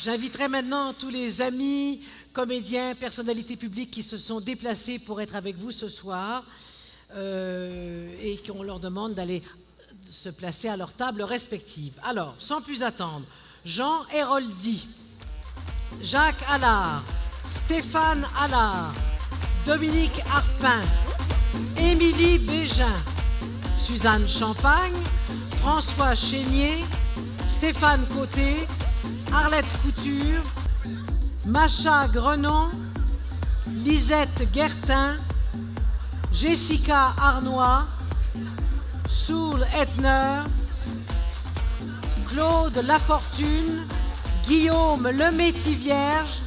J'inviterai maintenant tous les amis, comédiens, personnalités publiques qui se sont déplacés pour être avec vous ce soir et qu'on leur demande d'aller se placer à leur table respective. Alors, sans plus attendre, Jean Héroldi, Jacques Allard, Stéphane Allard, Dominique Harpin, Émilie Bégin, Suzanne Champagne, François Chénier, Stéphane Côté, Arlette Couture, Macha Grenon, Lisette Guertin, Jessica Arnois, Soul Etner, Claude Lafortune, Guillaume Lemétivierge,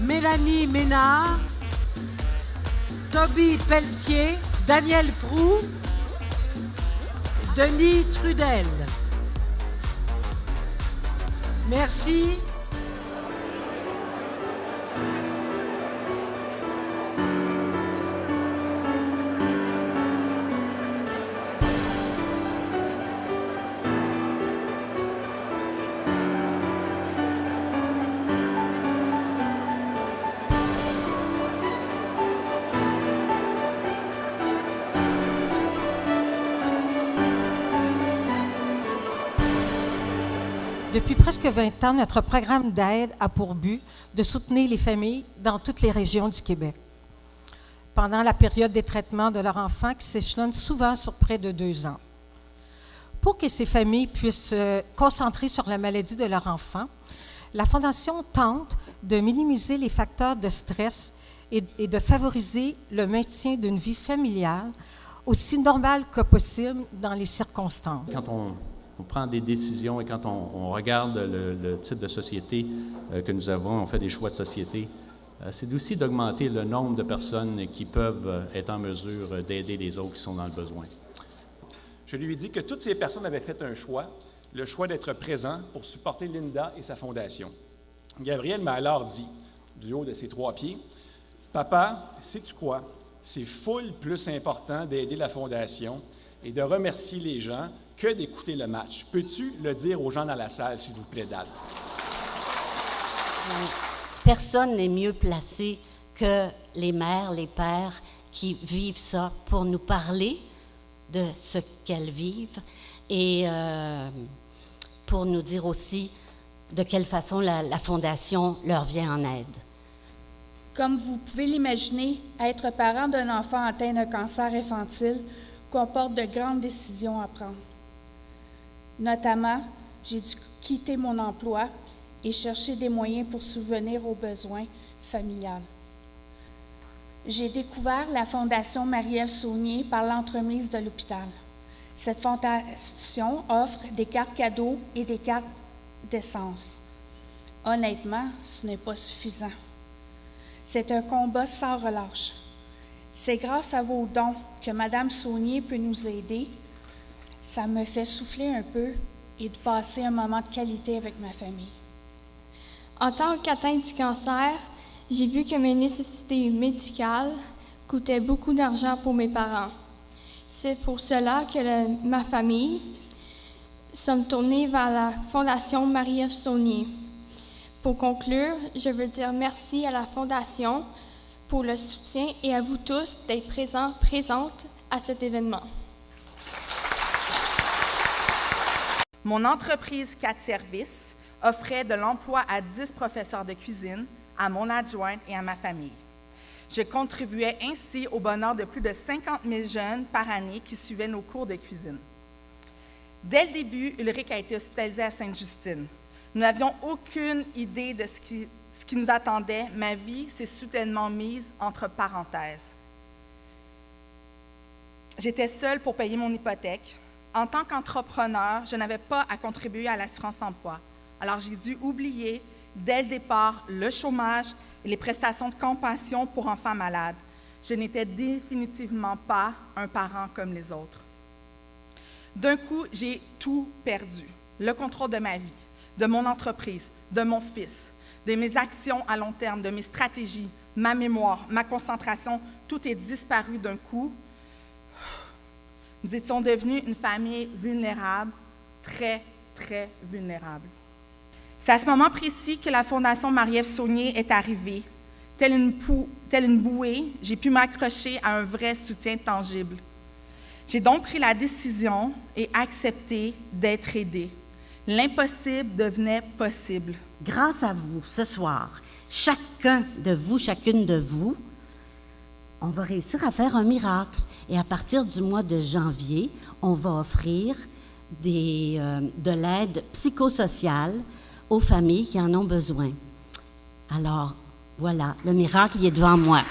Mélanie Ménard, Toby Pelletier, Daniel Prou, Denis Trudel. Merci. Depuis presque 20 ans, notre programme d'aide a pour but de soutenir les familles dans toutes les régions du Québec. Pendant la période des traitements de leur enfant qui s'échelonne souvent sur près de 2 ans. Pour que ces familles puissent se concentrer sur la maladie de leur enfant, la Fondation tente de minimiser les facteurs de stress et de favoriser le maintien d'une vie familiale aussi normale que possible dans les circonstances. Quand on prend des décisions et quand on regarde le type de société que nous avons, on fait des choix de société, c'est aussi d'augmenter le nombre de personnes qui peuvent être en mesure d'aider les autres qui sont dans le besoin. Je lui ai dit que toutes ces personnes avaient fait un choix, le choix d'être présent pour supporter Linda et sa fondation. Gabriel m'a alors dit, du haut de ses 3 pieds, « Papa, sais-tu quoi? C'est full plus important d'aider la fondation et de remercier les gens que d'écouter le match. Peux-tu le dire aux gens dans la salle, s'il vous plaît, Dad? » Personne n'est mieux placé que les mères, les pères qui vivent ça pour nous parler de ce qu'elles vivent et pour nous dire aussi de quelle façon la Fondation leur vient en aide. Comme vous pouvez l'imaginer, être parent d'un enfant atteint d'un cancer infantile comporte de grandes décisions à prendre. Notamment, j'ai dû quitter mon emploi et chercher des moyens pour subvenir aux besoins familiales. J'ai découvert la Fondation Marie-Ève Saunier par l'entremise de l'hôpital. Cette fondation offre des cartes cadeaux et des cartes d'essence. Honnêtement, ce n'est pas suffisant. C'est un combat sans relâche. C'est grâce à vos dons que Mme Saunier peut nous aider. Ça me fait souffler un peu et de passer un moment de qualité avec ma famille. En tant qu'atteinte du cancer, j'ai vu que mes nécessités médicales coûtaient beaucoup d'argent pour mes parents. C'est pour cela que ma famille sommes tournés vers la Fondation Marie-Ève Saunier. Pour conclure, je veux dire merci à la Fondation pour le soutien et à vous tous d'être présentes à cet événement. Mon entreprise 4 services offrait de l'emploi à 10 professeurs de cuisine, à mon adjointe et à ma famille. Je contribuais ainsi au bonheur de plus de 50 000 jeunes par année qui suivaient nos cours de cuisine. Dès le début, Ulrich a été hospitalisé à Sainte-Justine. Nous n'avions aucune idée de ce qui nous attendait. Ma vie s'est soudainement mise entre parenthèses. J'étais seule pour payer mon hypothèque. En tant qu'entrepreneur, je n'avais pas à contribuer à l'assurance-emploi. Alors, j'ai dû oublier, dès le départ, le chômage et les prestations de compassion pour enfants malades. Je n'étais définitivement pas un parent comme les autres. D'un coup, j'ai tout perdu. Le contrôle de ma vie, de mon entreprise, de mon fils, de mes actions à long terme, de mes stratégies, ma mémoire, ma concentration, tout est disparu d'un coup. Nous étions devenus une famille vulnérable, très, très vulnérable. C'est à ce moment précis que la Fondation Marie-Ève Saunier est arrivée. Telle une bouée, j'ai pu m'accrocher à un vrai soutien tangible. J'ai donc pris la décision et accepté d'être aidée. L'impossible devenait possible. Grâce à vous, ce soir, chacun de vous, chacune de vous, on va réussir à faire un miracle. Et à partir du mois de janvier, on va offrir de l'aide psychosociale aux familles qui en ont besoin. Alors, voilà, le miracle, il est devant moi.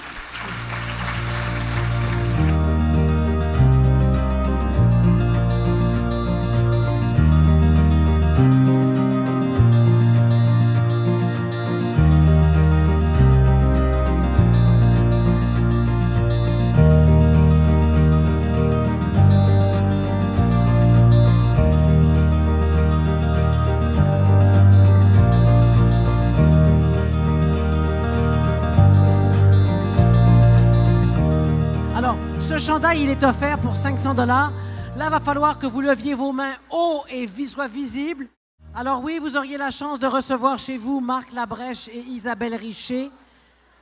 Ce chandail, il est offert pour 500 $. Là, il va falloir que vous leviez vos mains haut et soient visibles. Alors oui, vous auriez la chance de recevoir chez vous Marc Labrèche et Isabelle Richer.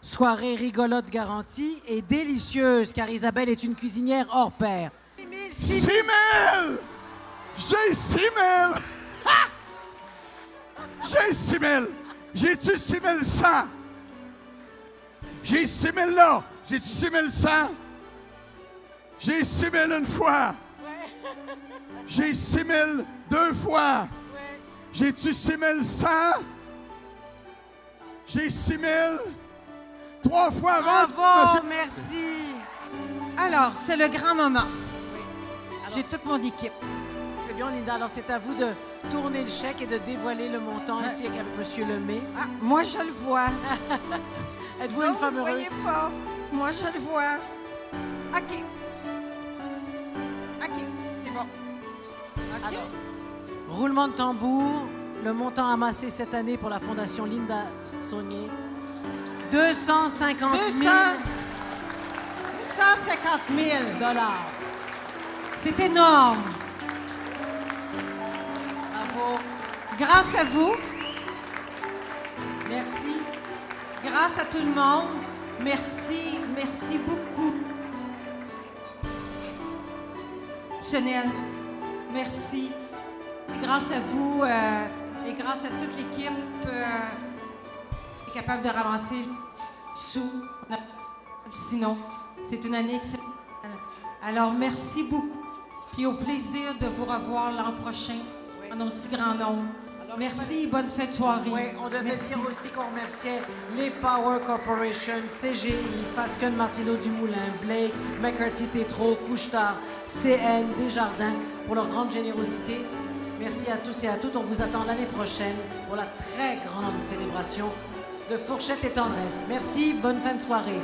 Soirée rigolote garantie et délicieuse, car Isabelle est une cuisinière hors pair. 6 000! J'ai 6 000! J'ai 6 000! J'ai-tu 6 100? J'ai 6 000 là! J'ai-tu 6 100? J'ai 6 000 une fois. J'ai 6 000 deux fois. J'ai-tu 6 100? J'ai 6 000 trois fois. Bravo, merci. Alors, c'est le grand moment. J'ai toute mon équipe. C'est bien, Linda. Alors, c'est à vous de tourner le chèque et de dévoiler le montant ici avec M. Lemay. Ah, moi, je le vois. Êtes-vous une femme heureuse? Vous ne voyez pas. Moi, je le vois. OK. OK, c'est bon. OK. Alors, roulement de tambour, le montant amassé cette année pour la Fondation Linda Saunier, 250 000 $. C'est énorme. Bravo. Grâce à vous, Merci. grâce à tout le monde, merci beaucoup. Chanel, merci. Et grâce à vous et grâce à toute l'équipe, est capable de ramasser sous. Sinon, c'est une année exceptionnelle. Alors, merci beaucoup. Puis au plaisir de vous revoir l'an prochain en aussi grand nombre. Alors, merci, bonne fête soirée. Oui, on devait Merci. dire aussi qu'on remerciait les Power Corporation, CGI, Fasken Martineau Dumoulin, Blake, McCarthy Tétro, Couche-Tard, CN, Desjardins pour leur grande générosité. Merci à tous et à toutes. On vous attend l'année prochaine pour la très grande célébration de Fourchette et Tendresse. Merci, bonne fin de soirée.